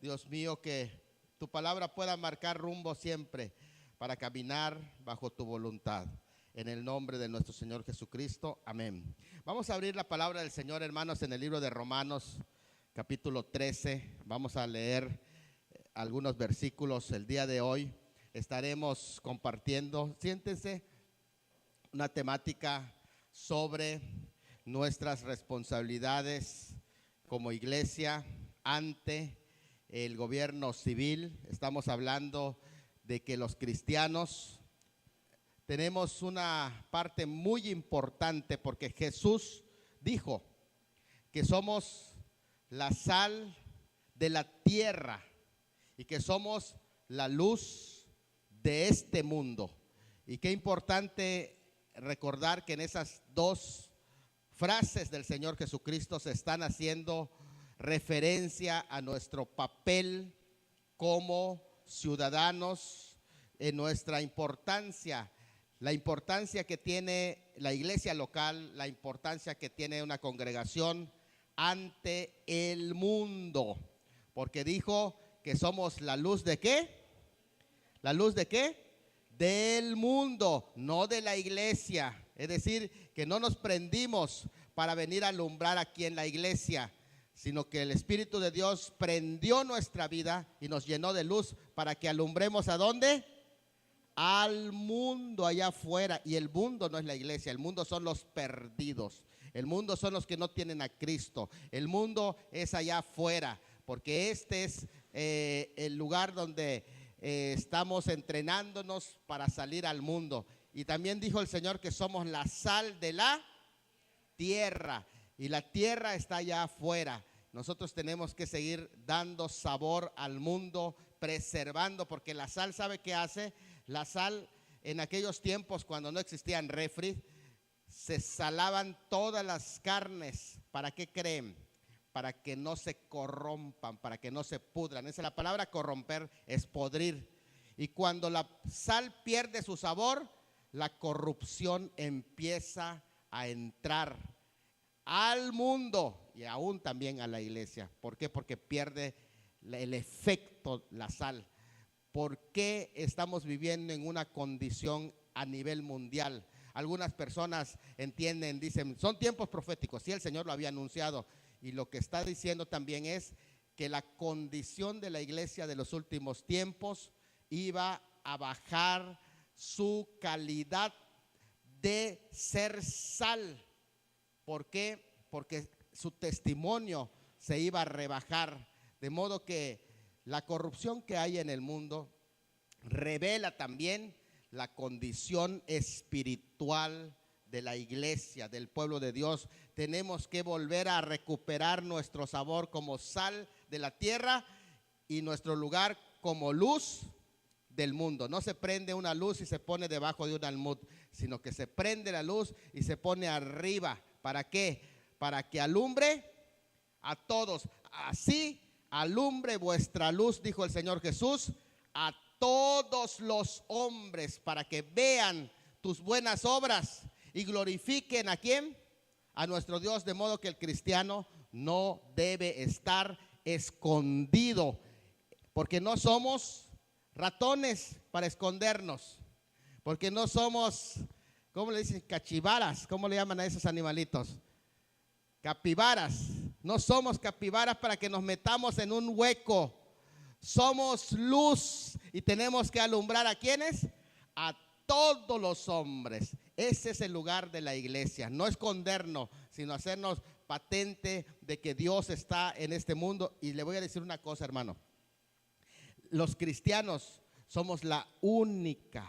Dios mío, que tu palabra pueda marcar rumbo siempre para caminar bajo tu voluntad. En el nombre de nuestro Señor Jesucristo, amén. Vamos a abrir la palabra del Señor, hermanos, en el libro de Romanos, capítulo 13. Vamos a leer algunos versículos el día de hoy. Estaremos compartiendo, siéntense, una temática sobre nuestras responsabilidades como iglesia ante el gobierno civil. Estamos hablando de que los cristianos tenemos una parte muy importante porque Jesús dijo que somos la sal de la tierra y que somos la luz de este mundo. Y qué importante recordar que en esas dos frases del Señor Jesucristo se están haciendo referencia a nuestro papel como ciudadanos, en nuestra importancia, la importancia que tiene la iglesia local, la importancia que tiene una congregación ante el mundo, porque dijo que somos la luz de ¿qué? ¿La luz de qué? Del mundo, no de la iglesia. Es decir, que no nos prendimos para venir a alumbrar aquí en la iglesia, sino que el Espíritu de Dios prendió nuestra vida y nos llenó de luz para que alumbremos ¿a dónde? Al mundo allá afuera. Y el mundo no es la iglesia, el mundo son los perdidos, el mundo son los que no tienen a Cristo, el mundo es allá afuera, porque este es el lugar donde estamos entrenándonos para salir al mundo. Y también dijo el Señor que somos la sal de la tierra, y la tierra está allá afuera. Nosotros tenemos que seguir dando sabor al mundo, preservando, porque la sal, ¿sabe qué hace? La sal, en aquellos tiempos cuando no existían refri, se salaban todas las carnes. ¿Para qué creen? Para que no se corrompan, para que no se pudran. Esa es la palabra corromper, es podrir. Y cuando la sal pierde su sabor, la corrupción empieza a entrar al mundo y aún también a la iglesia. ¿Por qué? Porque pierde el efecto la sal. ¿Por qué estamos viviendo en una condición a nivel mundial? Algunas personas entienden, dicen, son tiempos proféticos. Sí, el Señor lo había anunciado. Y lo que está diciendo también es que la condición de la iglesia de los últimos tiempos iba a bajar su calidad de ser sal. ¿Por qué? Porque su testimonio se iba a rebajar. De modo que la corrupción que hay en el mundo revela también la condición espiritual de la iglesia, del pueblo de Dios. Tenemos que volver a recuperar nuestro sabor como sal de la tierra y nuestro lugar como luz del mundo. No se prende una luz y se pone debajo de un almud, sino que se prende la luz y se pone arriba. ¿Para qué? Para que alumbre a todos. Así alumbre vuestra luz, dijo el Señor Jesús, a todos los hombres, para que vean tus buenas obras y glorifiquen ¿a quién? A nuestro Dios. De modo que el cristiano no debe estar escondido, porque no somos ratones para escondernos, porque no somos, ¿cómo le dicen? Cachivaras. ¿Cómo le llaman a esos animalitos? Capibaras. No somos capibaras para que nos metamos en un hueco. Somos luz y tenemos que alumbrar ¿a quiénes? A todos los hombres. Ese es el lugar de la iglesia. No escondernos, sino hacernos patente de que Dios está en este mundo. Y le voy a decir una cosa, hermano. Los cristianos somos la única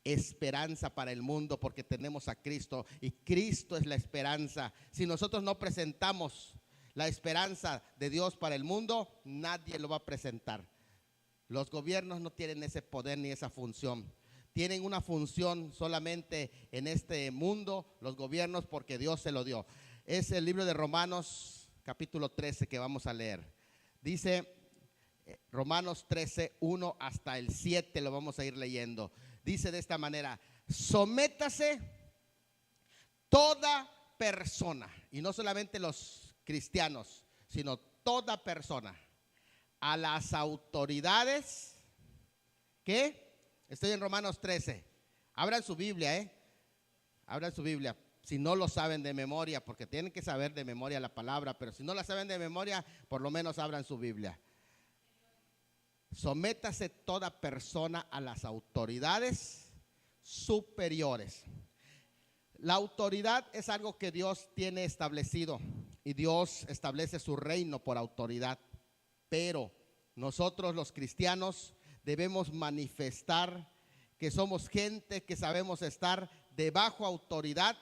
esperanza para el mundo, porque tenemos a Cristo y Cristo es la esperanza. Si nosotros no presentamos la esperanza de Dios para el mundo, nadie lo va a presentar. Los gobiernos no tienen ese poder ni esa función. Tienen una función solamente en este mundo los gobiernos, porque Dios se lo dio. Es el libro de Romanos capítulo 13 que vamos a leer. Dice Romanos 13, 1 hasta el 7, lo vamos a ir leyendo. Dice de esta manera: sométase toda persona, y no solamente los cristianos, sino toda persona, a las autoridades. ¿Qué? Estoy en Romanos 13. Abran su Biblia, abran su Biblia. Si no lo saben de memoria, porque tienen que saber de memoria la palabra, pero si no la saben de memoria, por lo menos abran su Biblia. Sométase toda persona a las autoridades superiores. La autoridad es algo que Dios tiene establecido y Dios establece su reino por autoridad. Pero nosotros los cristianos debemos manifestar que somos gente que sabemos estar debajo autoridad,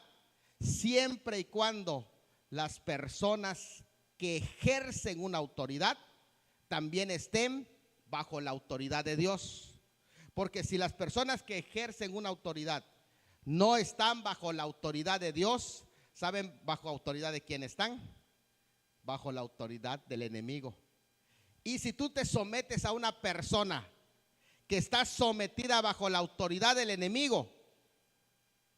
siempre y cuando las personas que ejercen una autoridad también estén bajo la autoridad de Dios. Porque si las personas que ejercen una autoridad no están bajo la autoridad de Dios, ¿saben bajo autoridad de quién están? Bajo la autoridad del enemigo. Y si tú te sometes a una persona que está sometida bajo la autoridad del enemigo,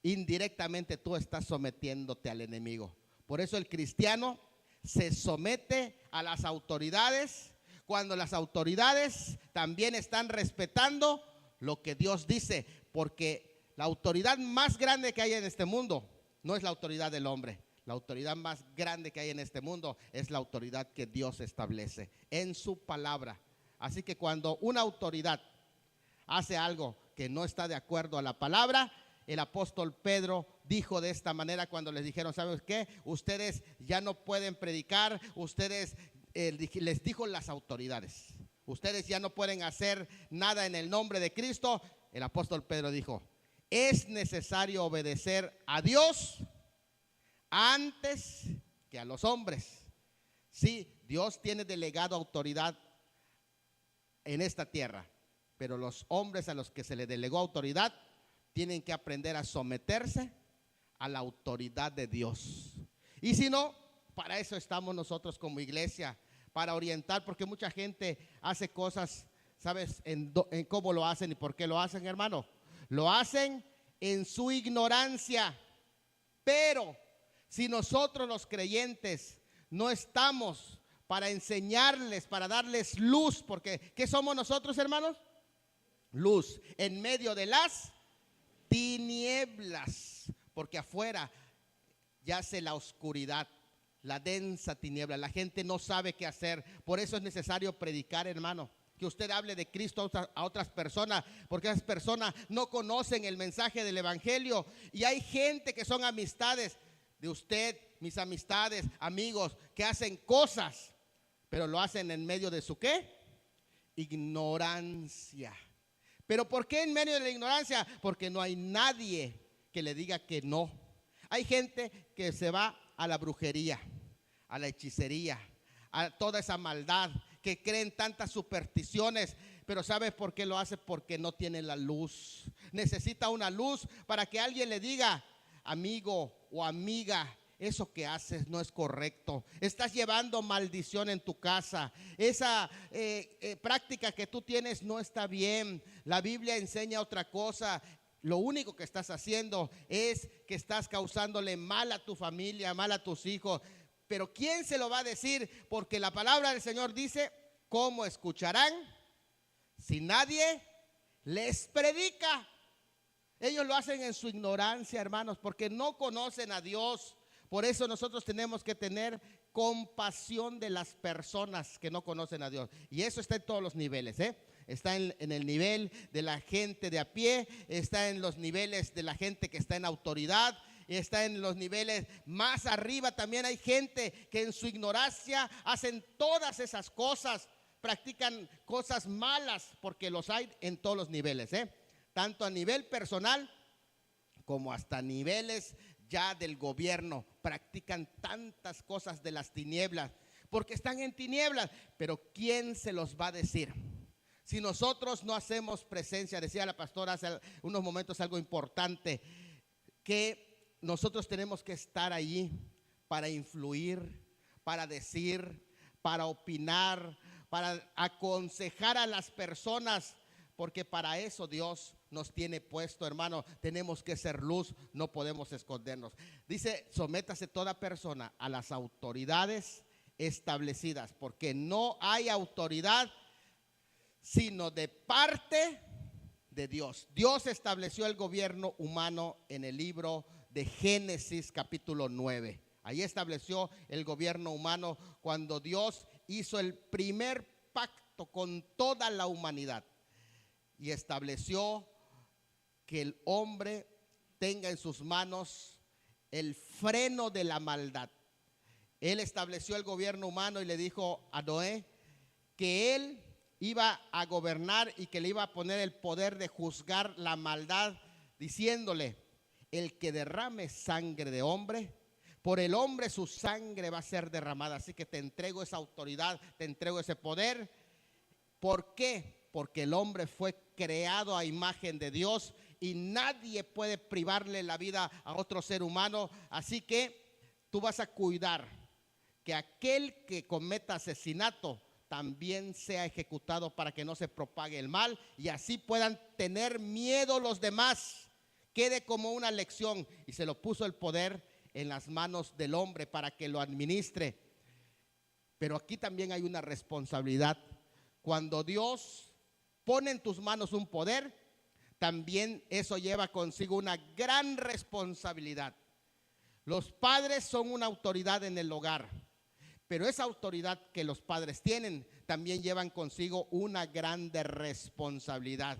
indirectamente tú estás sometiéndote al enemigo. Por eso el cristiano se somete a las autoridades cuando las autoridades también están respetando lo que Dios dice, porque la autoridad más grande que hay en este mundo no es la autoridad del hombre. La autoridad más grande que hay en este mundo es la autoridad que Dios establece en su palabra. Así que cuando una autoridad hace algo que no está de acuerdo a la palabra, el apóstol Pedro dijo de esta manera cuando les dijeron, ¿saben qué? Ustedes ya no pueden predicar, ustedes, les dijo las autoridades, ustedes ya no pueden hacer nada en el nombre de Cristo. El apóstol Pedro dijo, es necesario obedecer a Dios antes que a los hombres. Sí, Dios tiene delegado autoridad en esta tierra, pero los hombres a los que se les delegó autoridad tienen que aprender a someterse a la autoridad de Dios. Y si no, para eso estamos nosotros como iglesia, para orientar, porque mucha gente hace cosas, ¿sabes en cómo lo hacen y por qué lo hacen, hermano? Lo hacen en su ignorancia. Pero si nosotros los creyentes no estamos para enseñarles, para darles luz, porque ¿qué somos nosotros, hermanos? Luz en medio de las tinieblas, porque afuera yace la oscuridad, la densa tiniebla. La gente no sabe qué hacer. Por eso es necesario predicar, hermano, que usted hable de Cristo a otras personas, porque esas personas no conocen el mensaje del evangelio. Y hay gente que son amistades de usted, mis amistades, amigos, que hacen cosas, pero lo hacen en medio de su ¿qué? Ignorancia. ¿Pero por qué en medio de la ignorancia? Porque no hay nadie que le diga que no. Hay gente que se va a la brujería, a la hechicería, a toda esa maldad, que creen tantas supersticiones. Pero ¿sabes por qué lo hace? Porque no tiene la luz. Necesita una luz para que alguien le diga, amigo o amiga, eso que haces no es correcto. Estás llevando maldición en tu casa. Esa práctica que tú tienes no está bien. La Biblia enseña otra cosa. Lo único que estás haciendo es que estás causándole mal a tu familia, mal a tus hijos. Pero ¿quién se lo va a decir? Porque la palabra del Señor dice, ¿cómo escucharán si nadie les predica? Ellos lo hacen en su ignorancia, hermanos, porque no conocen a Dios. Por eso nosotros tenemos que tener compasión de las personas que no conocen a Dios. Y eso está en todos los niveles, Está en el nivel de la gente de a pie, está en los niveles de la gente que está en autoridad, está en los niveles más arriba. También hay gente que en su ignorancia hacen todas esas cosas, practican cosas malas, porque los hay en todos los niveles, tanto a nivel personal como hasta niveles ya del gobierno. Practican tantas cosas de las tinieblas porque están en tinieblas. Pero ¿quién se los va a decir? Si nosotros no hacemos presencia, decía la pastora hace unos momentos algo importante, que nosotros tenemos que estar allí para influir, para decir, para opinar, para aconsejar a las personas, porque para eso Dios nos tiene puesto, hermano. Tenemos que ser luz, no podemos escondernos. Dice, sométase toda persona a las autoridades establecidas, porque no hay autoridad sino de parte de Dios. Dios estableció el gobierno humano en el libro de Génesis capítulo 9. Ahí estableció el gobierno humano cuando Dios hizo el primer pacto con toda la humanidad y estableció que el hombre tenga en sus manos el freno de la maldad. Él estableció el gobierno humano y le dijo a Noé que él iba a gobernar y que le iba a poner el poder de juzgar la maldad, diciéndole: el que derrame sangre de hombre, por el hombre su sangre va a ser derramada. Así que te entrego esa autoridad, te entrego ese poder. ¿Por qué? Porque el hombre fue creado a imagen de Dios y nadie puede privarle la vida a otro ser humano. Así que tú vas a cuidar que aquel que cometa asesinato también sea ejecutado para que no se propague el mal y así puedan tener miedo los demás. Quede como una lección, y se lo puso el poder en las manos del hombre para que lo administre. Pero aquí también hay una responsabilidad. Cuando Dios pone en tus manos un poder, también eso lleva consigo una gran responsabilidad. Los padres son una autoridad en el hogar, pero esa autoridad que los padres tienen también llevan consigo una grande responsabilidad.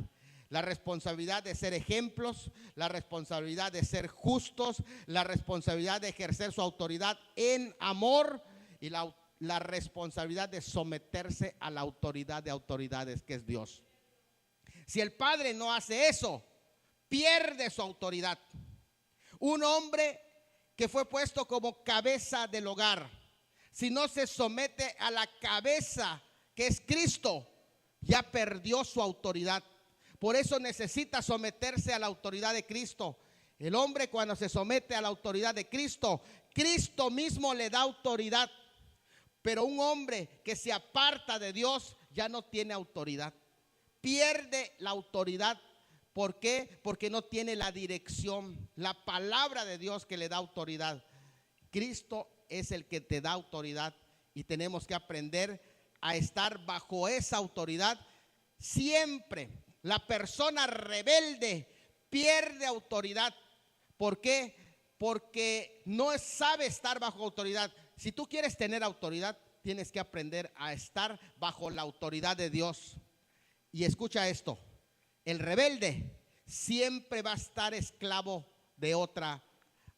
La responsabilidad de ser ejemplos, la responsabilidad de ser justos, la responsabilidad de ejercer su autoridad en amor y la responsabilidad de someterse a la autoridad de autoridades que es Dios. Si el padre no hace eso, pierde su autoridad. Un hombre que fue puesto como cabeza del hogar, si no se somete a la cabeza que es Cristo, ya perdió su autoridad. Por eso necesita someterse a la autoridad de Cristo. El hombre, cuando se somete a la autoridad de Cristo, Cristo mismo le da autoridad. Pero un hombre que se aparta de Dios ya no tiene autoridad. Pierde la autoridad. ¿Por qué? Porque no tiene la dirección, la palabra de Dios que le da autoridad. Cristo es el que te da autoridad y tenemos que aprender a estar bajo esa autoridad siempre. La persona rebelde pierde autoridad. ¿Por qué? Porque no sabe estar bajo autoridad. Si tú quieres tener autoridad, tienes que aprender a estar bajo la autoridad de Dios. Y escucha esto: el rebelde siempre va a estar esclavo de otra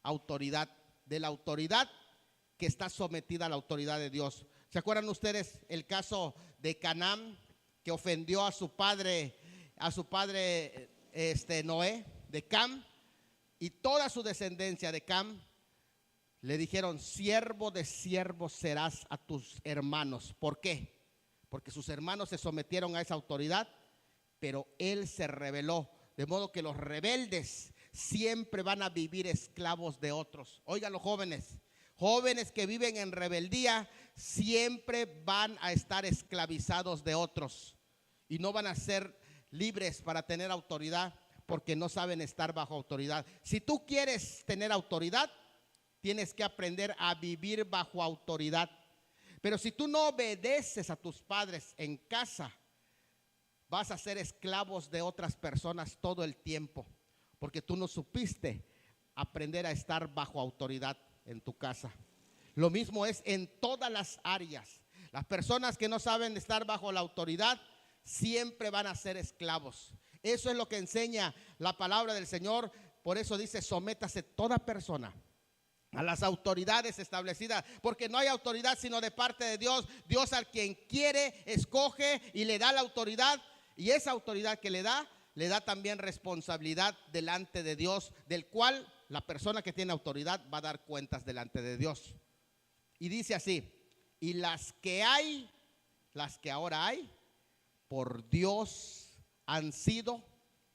autoridad, de la autoridad que está sometida a la autoridad de Dios. ¿Se acuerdan ustedes el caso de Canaán, que ofendió a su padre Noé, de Cam, y toda su descendencia de Cam? Le dijeron: siervo de siervos serás a tus hermanos. ¿Por qué? Porque sus hermanos se sometieron a esa autoridad, pero él se rebeló. De modo que los rebeldes siempre van a vivir esclavos de otros. Oigan, los jóvenes que viven en rebeldía siempre van a estar esclavizados de otros y no van a ser libres para tener autoridad, porque no saben estar bajo autoridad. Si tú quieres tener autoridad, tienes que aprender a vivir bajo autoridad. Pero si tú no obedeces a tus padres en casa, vas a ser esclavos de otras personas todo el tiempo, porque tú no supiste aprender a estar bajo autoridad en tu casa. Lo mismo es en todas las áreas. Las personas que no saben estar bajo la autoridad siempre van a ser esclavos. Eso es lo que enseña la palabra del Señor. Por eso dice: sométase toda persona a las autoridades establecidas, porque no hay autoridad sino de parte de Dios. Dios, al quien quiere, escoge y le da la autoridad, y esa autoridad que le da también responsabilidad delante de Dios, del cual la persona que tiene autoridad va a dar cuentas delante de Dios. Y dice así: y las que ahora hay, por Dios han sido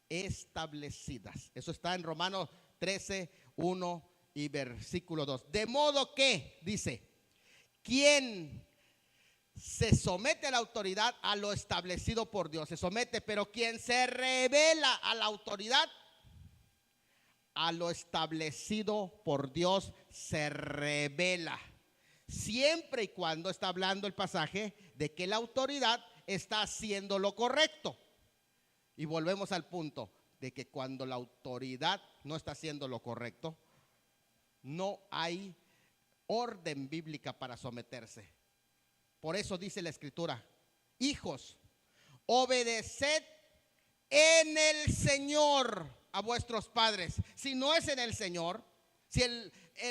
establecidas. Eso está en Romanos 13, 1 y versículo 2. De modo que, dice, quien se somete a la autoridad, a lo establecido por Dios, se somete. Pero quien se revela a la autoridad, a lo establecido por Dios se revela. siempre y cuando está hablando el pasaje de que la autoridad está haciendo lo correcto. Y volvemos al punto de que cuando la autoridad no está haciendo lo correcto, no hay orden bíblica para someterse. Por eso dice la Escritura: hijos, obedeced en el Señor a vuestros padres. Si no es en el Señor, si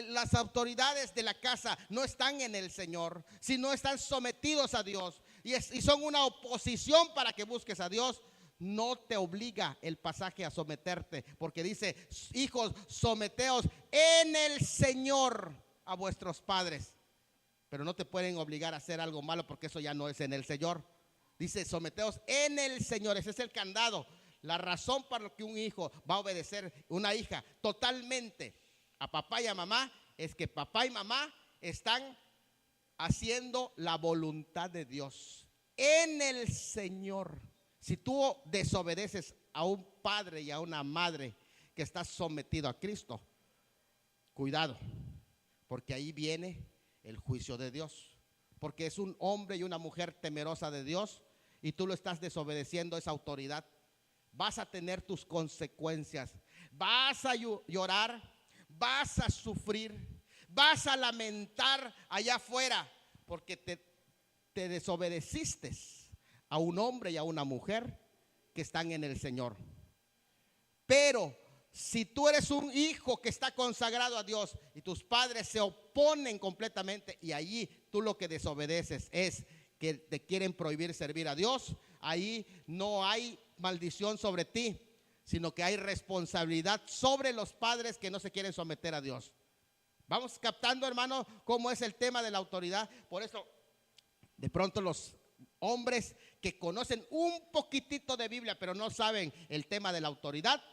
las autoridades de la casa no están en el Señor, si no están sometidos a Dios y son una oposición para que busques a Dios, no te obliga el pasaje a someterte, porque dice: hijos, someteos en el Señor a vuestros padres. Pero no te pueden obligar a hacer algo malo, porque eso ya no es en el Señor. Dice: someteos en el Señor. Ese es el candado, la razón para lo que un hijo va a obedecer, una hija, totalmente a papá y a mamá, es que papá y mamá están haciendo la voluntad de Dios en el Señor. Si tú desobedeces a un padre y a una madre que está sometido a Cristo, cuidado, porque ahí viene el juicio de Dios. Porque es un hombre y una mujer temerosa de Dios y tú lo estás desobedeciendo a esa autoridad. Vas a tener tus consecuencias. Vas a llorar, vas a sufrir, vas a lamentar allá afuera, porque te desobedeciste a un hombre y a una mujer que están en el Señor. Pero si tú eres un hijo que está consagrado a Dios y tus padres se oponen completamente, y allí tú lo que desobedeces es que te quieren prohibir servir a Dios, ahí no hay maldición sobre ti, sino que hay responsabilidad sobre los padres que no se quieren someter a Dios. Vamos captando, hermano, cómo es el tema de la autoridad. Por eso de pronto los hombres que conocen un poquitito de Biblia pero no saben el tema de la autoridad,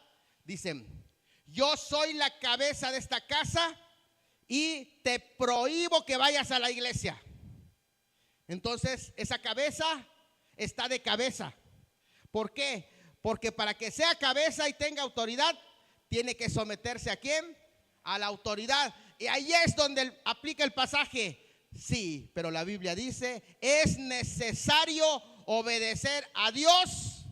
dicen: yo soy la cabeza de esta casa y te prohíbo que vayas a la iglesia. Entonces esa cabeza está de cabeza. ¿Por qué? Porque para que sea cabeza y tenga autoridad, tiene que someterse ¿a quién? A la autoridad. Y ahí es donde aplica el pasaje. Sí, pero la Biblia dice: es necesario obedecer a Dios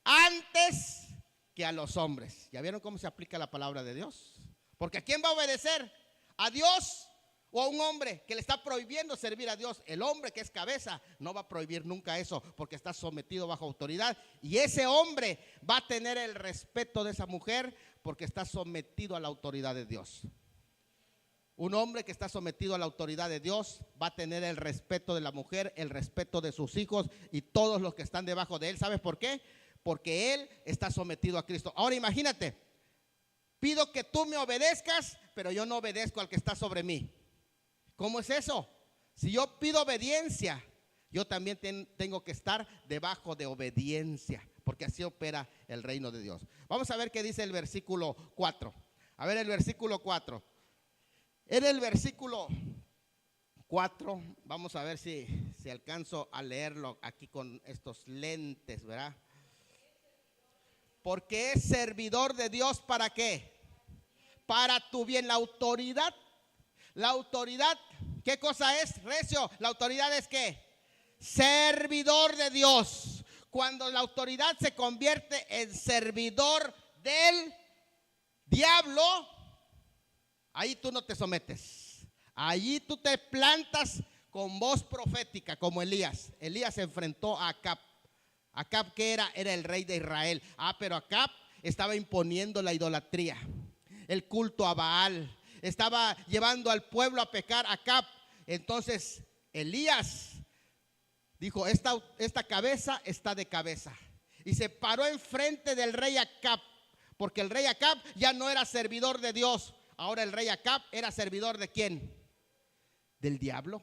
antes que a los hombres. ¿Ya vieron cómo se aplica la palabra de Dios? Porque ¿a quién va a obedecer? ¿A Dios o a un hombre que le está prohibiendo servir a Dios? El hombre, que es cabeza, no va a prohibir nunca eso, porque está sometido bajo autoridad. Y ese hombre va a tener el respeto de esa mujer porque está sometido a la autoridad de Dios. Un hombre que está sometido a la autoridad de Dios va a tener el respeto de la mujer, el respeto de sus hijos y todos los que están debajo de él. ¿Sabes por qué? Porque él está sometido a Cristo. Ahora imagínate: pido que tú me obedezcas, pero yo no obedezco al que está sobre mí. ¿Cómo es eso? Si yo pido obediencia, yo también tengo que estar debajo de obediencia, porque así opera el reino de Dios. Vamos a ver qué dice el versículo 4. A ver el versículo 4. En el versículo 4, vamos a ver si alcanzo a leerlo aquí con estos lentes, ¿verdad? Porque es servidor de Dios, ¿para qué? Para tu bien. La autoridad, ¿qué cosa es, Recio? La autoridad es ¿qué? Servidor de Dios. Cuando la autoridad se convierte en servidor del diablo, ahí tú no te sometes. Allí tú te plantas con voz profética, como Elías. Elías se enfrentó a Acab. Acab, ¿qué era? Era el rey de Israel. Pero Acab estaba imponiendo la idolatría, el culto a Baal. Estaba llevando al pueblo a pecar. Acab. Entonces Elías dijo: esta cabeza está de cabeza. Y se paró enfrente del rey Acab, porque el rey Acab ya no era servidor de Dios. Ahora el rey Acab era servidor ¿de quién? Del diablo.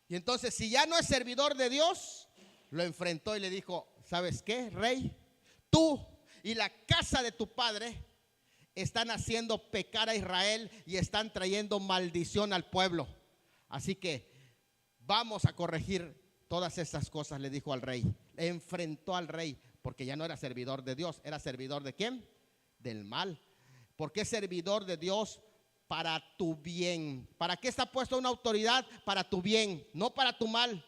Y entonces, si ya no es servidor de Dios, lo enfrentó y le dijo: ¿sabes qué, rey? Tú y la casa de tu padre están haciendo pecar a Israel y están trayendo maldición al pueblo. Así que vamos a corregir todas esas cosas, le dijo al rey. Enfrentó al rey, porque ya no era servidor de Dios, era servidor ¿de quién? Del mal. Porque es servidor de Dios para tu bien. ¿Para qué está puesta una autoridad? Para tu bien, no para tu mal.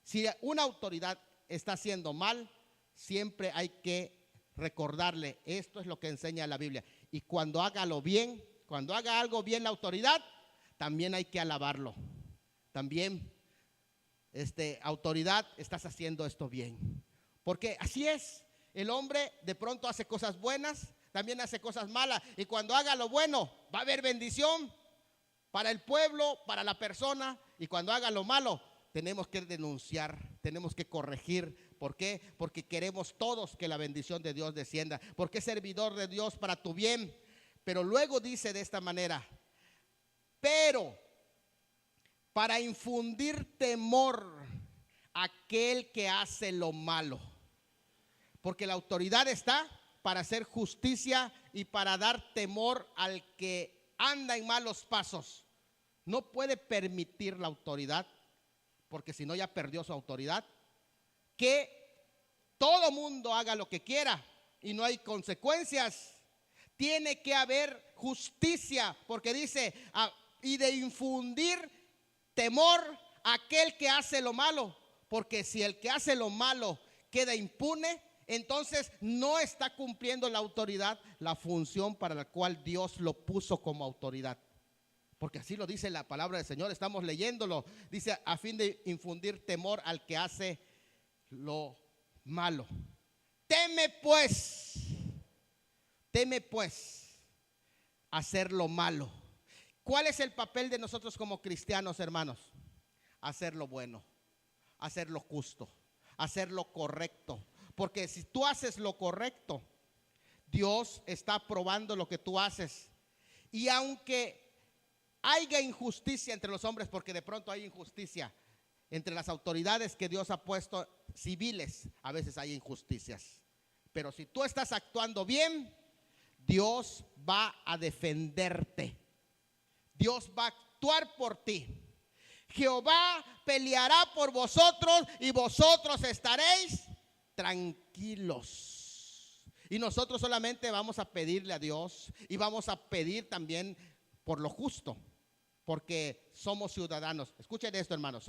Si una autoridad está haciendo mal, siempre hay que recordarle, esto es lo que enseña la Biblia. Y cuando haga lo bien, cuando haga algo bien la autoridad, también hay que alabarlo. También, autoridad, estás haciendo esto bien. Porque así es, el hombre de pronto hace cosas buenas, también hace cosas malas. Y cuando haga lo bueno, va a haber bendición para el pueblo, para la persona. Y cuando haga lo malo, tenemos que denunciar, tenemos que corregir. ¿Por qué? Porque queremos todos que la bendición de Dios descienda. Porque es servidor de Dios para tu bien. Pero luego dice de esta manera, pero para infundir temor a aquel que hace lo malo. Porque la autoridad está para hacer justicia y para dar temor al que anda en malos pasos. No puede permitir la autoridad, porque si no ya perdió su autoridad, que todo mundo haga lo que quiera y no hay consecuencias. Tiene que haber justicia, porque dice, y de infundir temor a aquel que hace lo malo, porque si el que hace lo malo queda impune, entonces no está cumpliendo la autoridad, la función para la cual Dios lo puso como autoridad. Porque así lo dice la palabra del Señor, estamos leyéndolo. Dice, a fin de infundir temor al que hace lo malo. Teme pues hacer lo malo. ¿Cuál es el papel de nosotros como cristianos, hermanos? Hacer lo bueno, hacer lo justo, hacer lo correcto. Porque si tú haces lo correcto, Dios está aprobando lo que tú haces. Y aunque haya injusticia entre los hombres, porque de pronto hay injusticia entre las autoridades que Dios ha puesto civiles, a veces hay injusticias. Pero si tú estás actuando bien, Dios va a defenderte. Dios va a actuar por ti. Jehová peleará por vosotros y vosotros estaréis tranquilos. Y nosotros solamente vamos a pedirle a Dios y vamos a pedir también por lo justo, porque somos ciudadanos. Escuchen esto, hermanos,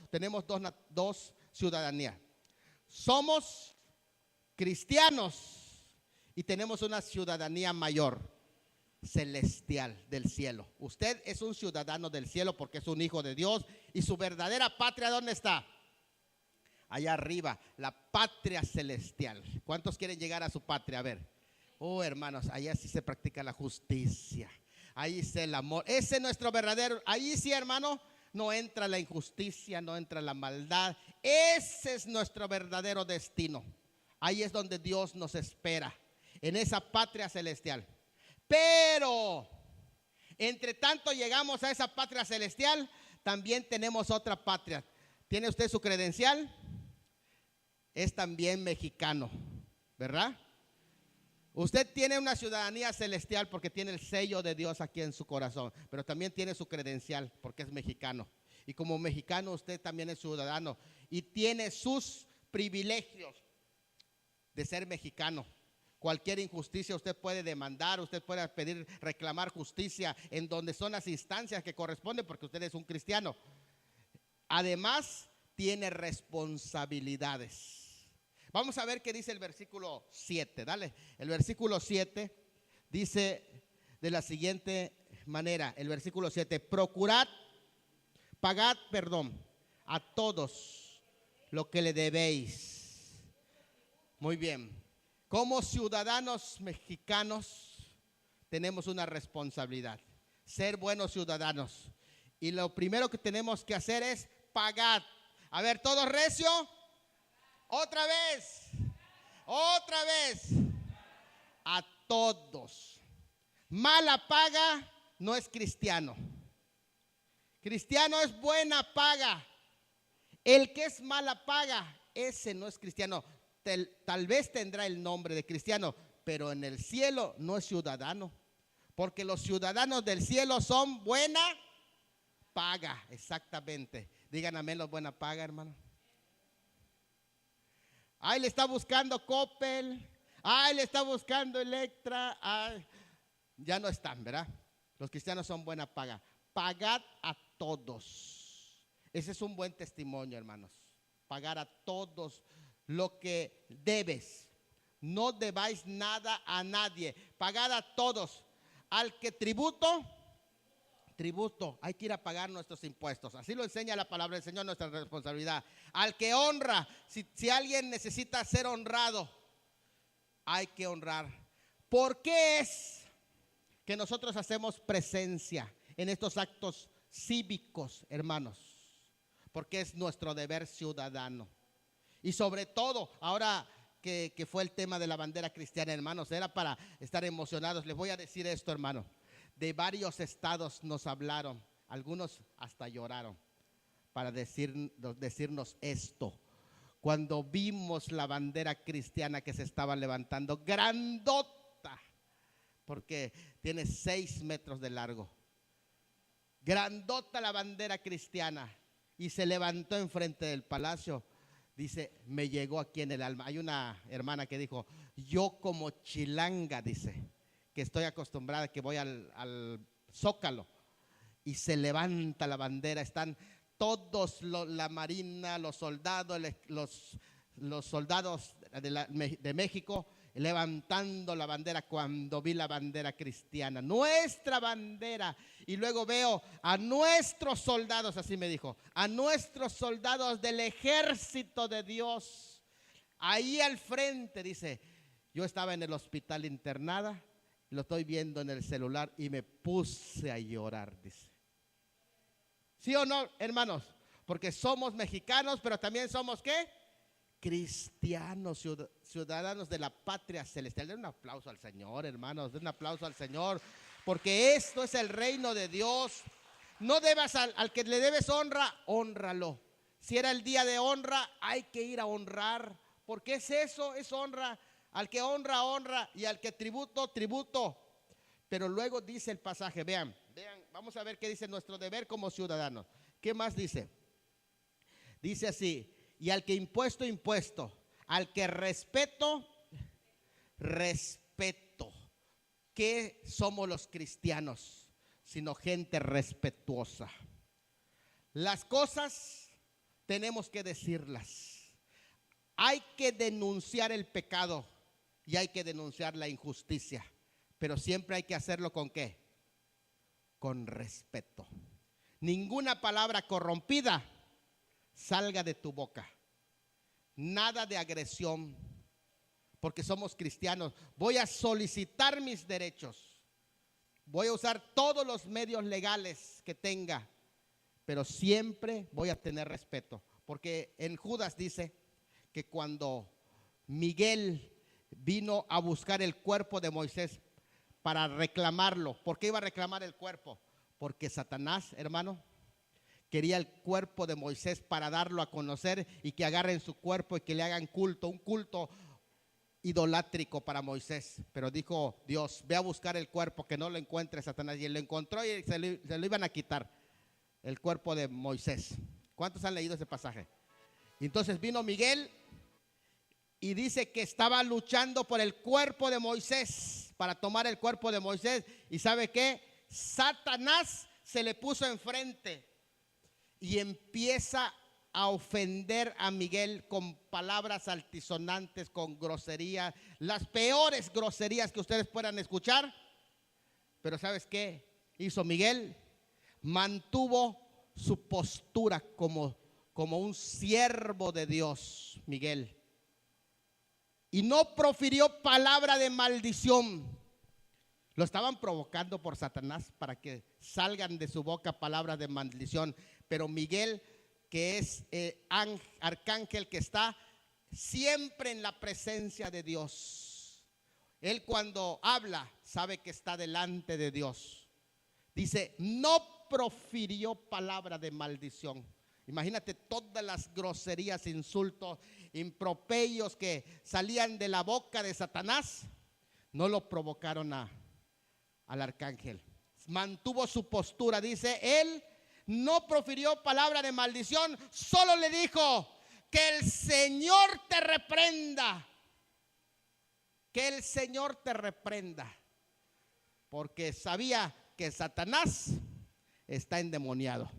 tenemos dos ciudadanías. Somos cristianos y tenemos una ciudadanía mayor, celestial, del cielo. Usted es un ciudadano del cielo porque es un hijo de Dios. Y su verdadera patria, ¿dónde está? Allá arriba, la patria celestial. ¿Cuántos quieren llegar a su patria? A ver. Oh, hermanos, allá sí se practica la justicia. Ahí es el amor. Ese es nuestro verdadero. Ahí sí, hermano, no entra la injusticia, no entra la maldad. Ese es nuestro verdadero destino. Ahí es donde Dios nos espera, en esa patria celestial. Pero, entre tanto llegamos a esa patria celestial, también tenemos otra patria. ¿Tiene usted su credencial? Es también mexicano, ¿verdad? Usted tiene una ciudadanía celestial porque tiene el sello de Dios aquí en su corazón, pero también tiene su credencial porque es mexicano. Y como mexicano usted también es ciudadano y tiene sus privilegios de ser mexicano. Cualquier injusticia usted puede demandar, usted puede pedir, reclamar justicia en donde son las instancias que corresponden porque usted es un cristiano. Además, tiene responsabilidades. Vamos a ver qué dice el versículo 7. Dale, el versículo 7 dice de la siguiente manera, el versículo 7, pagad a todos lo que le debéis. Muy bien. Como ciudadanos mexicanos tenemos una responsabilidad, ser buenos ciudadanos. Y lo primero que tenemos que hacer es pagar. A ver, todos recio. Otra vez. A todos. Mala paga no es cristiano. Cristiano es buena paga. El que es mala paga, ese no es cristiano. Tal vez tendrá el nombre de cristiano, pero en el cielo no es ciudadano. Porque los ciudadanos del cielo son buena paga, exactamente. Digan amén los buena paga, hermano. Ahí le está buscando Coppel, ahí le está buscando Electra, ya no están, ¿verdad? Los cristianos son buena paga. Pagad a todos. Ese es un buen testimonio, hermanos. Pagar a todos lo que debes. No debáis nada a nadie. Pagad a todos. Al que tributo, hay que ir a pagar nuestros impuestos. Así lo enseña la palabra del Señor, nuestra responsabilidad. Al que honra, si alguien necesita ser honrado, hay que honrar. ¿Por qué es que nosotros hacemos presencia en estos actos cívicos, hermanos? Porque es nuestro deber ciudadano. Y sobre todo, ahora que fue el tema de la bandera cristiana, hermanos, era para estar emocionados. Les voy a decir esto, hermano. De varios estados nos hablaron, algunos hasta lloraron para decirnos esto. Cuando vimos la bandera cristiana que se estaba levantando, grandota, porque tiene 6 metros de largo, grandota la bandera cristiana, y se levantó enfrente del palacio. Dice, me llegó aquí en el alma. Hay una hermana que dijo, yo como chilanga, dice, que estoy acostumbrada, que voy al Zócalo y se levanta la bandera, están todos la marina, los soldados, los soldados de México levantando la bandera. Cuando vi la bandera cristiana, nuestra bandera, y luego veo a nuestros soldados, así me dijo, a nuestros soldados del ejército de Dios, ahí al frente, dice, yo estaba en el hospital internada, lo estoy viendo en el celular y me puse a llorar, dice. ¿Sí o no, hermanos? Porque somos mexicanos, pero también somos, ¿qué? Cristianos, ciudadanos de la patria celestial. Den un aplauso al Señor, hermanos, den un aplauso al Señor, porque esto es el reino de Dios. No debas al que le debes honra, hónralo. Si era el día de honra, hay que ir a honrar, porque es eso, es honra. Al que honra, honra, y al que tributo, tributo. Pero luego dice el pasaje, vean, vamos a ver qué dice nuestro deber como ciudadanos. ¿Qué más dice? Dice así, y al que impuesto, impuesto. Al que respeto, respeto. ¿Qué somos los cristianos? Sino gente respetuosa. Las cosas tenemos que decirlas. Hay que denunciar el pecado y hay que denunciar la injusticia. Pero siempre hay que hacerlo ¿con qué? Con respeto. Ninguna palabra corrompida salga de tu boca. Nada de agresión, porque somos cristianos. Voy a solicitar mis derechos. Voy a usar todos los medios legales que tenga, pero siempre voy a tener respeto. Porque en Judas dice que cuando Miguel vino a buscar el cuerpo de Moisés para reclamarlo, ¿por qué iba a reclamar el cuerpo? Porque Satanás, hermano, quería el cuerpo de Moisés para darlo a conocer y que agarren su cuerpo y que le hagan culto, un culto idolátrico para Moisés. Pero dijo Dios, ve a buscar el cuerpo, que no lo encuentre Satanás. Y él lo encontró y se lo iban a quitar, el cuerpo de Moisés. ¿Cuántos han leído ese pasaje? Y entonces vino Miguel y dice que estaba luchando por el cuerpo de Moisés, para tomar el cuerpo de Moisés. ¿Y sabe qué? Satanás se le puso enfrente y empieza a ofender a Miguel con palabras altisonantes, con groserías, las peores groserías que ustedes puedan escuchar. Pero ¿sabes qué hizo Miguel? Mantuvo su postura como un siervo de Dios, Miguel. Y no profirió palabra de maldición. Lo estaban provocando por Satanás para que salgan de su boca palabras de maldición. Pero Miguel, que es arcángel, que está siempre en la presencia de Dios, él cuando habla sabe que está delante de Dios. Dice, no profirió palabra de maldición. Imagínate todas las groserías, insultos, improperios que salían de la boca de Satanás. No lo provocaron al arcángel. Mantuvo su postura. Dice, él no profirió palabra de maldición, solo le dijo, que el Señor te reprenda. Que el Señor te reprenda. Porque sabía que Satanás está endemoniado,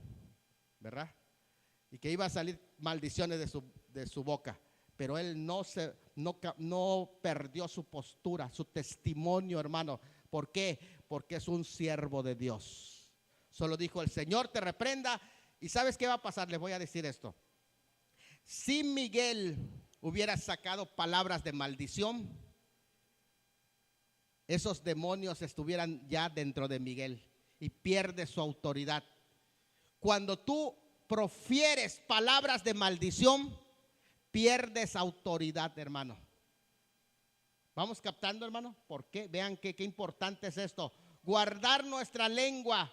¿verdad? Y que iba a salir maldiciones de su boca. Pero él no perdió su postura, su testimonio, hermano. ¿Por qué? Porque es un siervo de Dios. Solo dijo: el Señor te reprenda. ¿Y sabes qué va a pasar? Les voy a decir esto. Si Miguel hubiera sacado palabras de maldición, esos demonios estuvieran ya dentro de Miguel y pierde su autoridad. Cuando tú profieres palabras de maldición, pierdes autoridad, hermano. ¿Vamos captando, hermano? ¿Por qué? Vean qué importante es esto. Guardar nuestra lengua,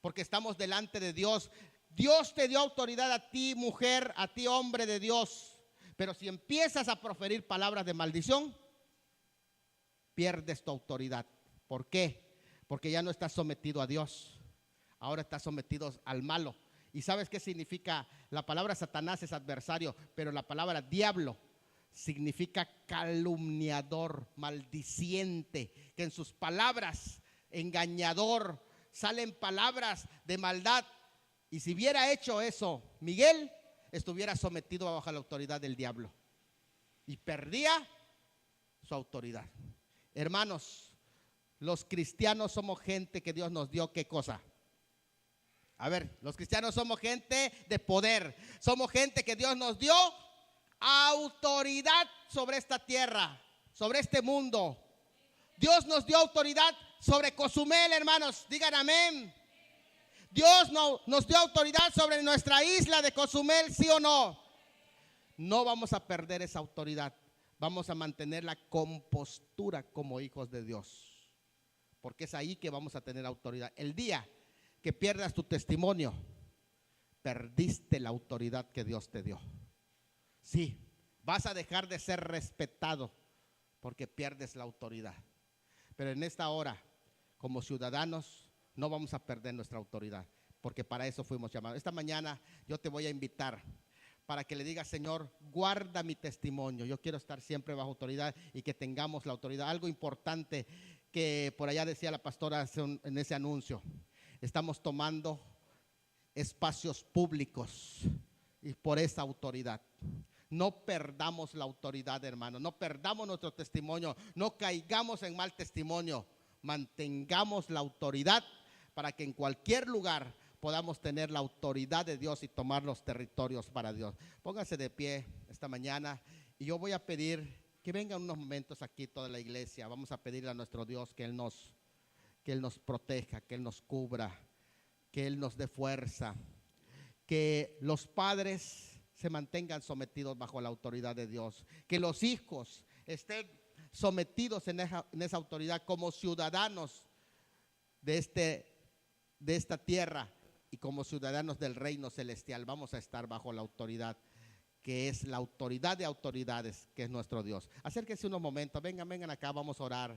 porque estamos delante de Dios. Dios te dio autoridad a ti, mujer, a ti, hombre de Dios. Pero si empiezas a proferir palabras de maldición, pierdes tu autoridad. ¿Por qué? Porque ya no estás sometido a Dios. Ahora estás sometido al malo. ¿Y sabes qué significa? La palabra Satanás es adversario, pero la palabra diablo significa calumniador, maldiciente, que en sus palabras, engañador, salen palabras de maldad. Y si hubiera hecho eso Miguel, estuviera sometido bajo la autoridad del diablo y perdía su autoridad. Hermanos, los cristianos somos gente que Dios nos dio, ¿qué cosa? A ver, los cristianos somos gente de poder. Somos gente que Dios nos dio autoridad sobre esta tierra, sobre este mundo. Dios nos dio autoridad sobre Cozumel, hermanos. Digan amén. Dios nos dio autoridad sobre nuestra isla de Cozumel, ¿sí o no? No vamos a perder esa autoridad. Vamos a mantener la compostura como hijos de Dios, porque es ahí que vamos a tener autoridad. El día que pierdas tu testimonio, perdiste la autoridad que Dios te dio. Sí, vas a dejar de ser respetado porque pierdes la autoridad. Pero en esta hora, como ciudadanos, no vamos a perder nuestra autoridad, porque para eso fuimos llamados. Esta mañana yo te voy a invitar para que le digas: Señor, guarda mi testimonio. Yo quiero estar siempre bajo autoridad y que tengamos la autoridad. Algo importante que por allá decía la pastora en ese anuncio: estamos tomando espacios públicos y por esa autoridad. No perdamos la autoridad, hermano. No perdamos nuestro testimonio. No caigamos en mal testimonio. Mantengamos la autoridad para que en cualquier lugar podamos tener la autoridad de Dios y tomar los territorios para Dios. Pónganse de pie esta mañana y yo voy a pedir que vengan unos momentos aquí toda la iglesia. Vamos a pedirle a nuestro Dios que Él nos proteja, que Él nos cubra, que Él nos dé fuerza, que los padres se mantengan sometidos bajo la autoridad de Dios, que los hijos estén sometidos en esa autoridad como ciudadanos de esta tierra y como ciudadanos del reino celestial. Vamos a estar bajo la autoridad que es la autoridad de autoridades, que es nuestro Dios. Acérquense unos momentos, vengan acá, vamos a orar.